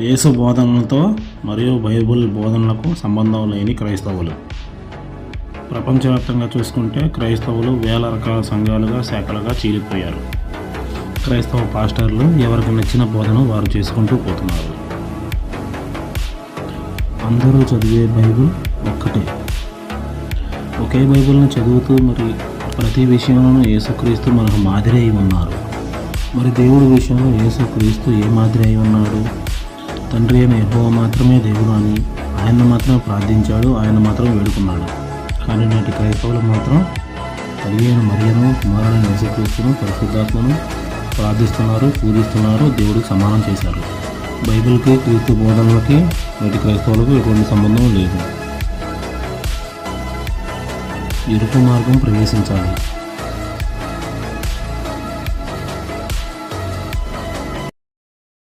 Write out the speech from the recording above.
యేసు బోధనలతో మరియు బైబిల్ బోధనలకు సంబంధం లేని క్రైస్తవులు. ప్రపంచవ్యాప్తంగా చూసుకుంటే క్రైస్తవులు వేల రకాల సంఘాలుగా శాఖలుగా చీలిపోయారు. క్రైస్తవ పాస్టర్లు ఎవరికి నచ్చిన బోధన వారు చేసుకుంటూ పోతున్నారు. అందరూ చదివే బైబిల్ ఒక్కటే. ఒకే బైబిల్ని చదువుతూ మరి ప్రతి విషయంలోనూ యేసుక్రీస్తు మనకు మాదిరి అయి ఉన్నారు. మరి దేవుడి విషయంలో యేసుక్రీస్తు ఏ మాదిరి అయి ఉన్నాడు? తండ్రి అయిన యెహోవా మాత్రమే దేవుడు అని ఆయన మాత్రమే ప్రార్థించాడు, ఆయన మాత్రం వేడుకున్నాడు. కానీ నేటి క్రైస్తవులు మాత్రం తల్లి అయిన మరియను, కుమారుడైన యేసుక్రీస్తును, పరిశుద్ధాత్మను ప్రార్థిస్తున్నారు, పూజిస్తున్నారు, దేవుడికి సమానం చేశారు. బైబిల్కి, క్రీస్తు బోధనలకి నేటి క్రైస్తవులకు ఎటువంటి సంబంధం లేదు. ఇరుకు మార్గం ప్రవేశించాలి.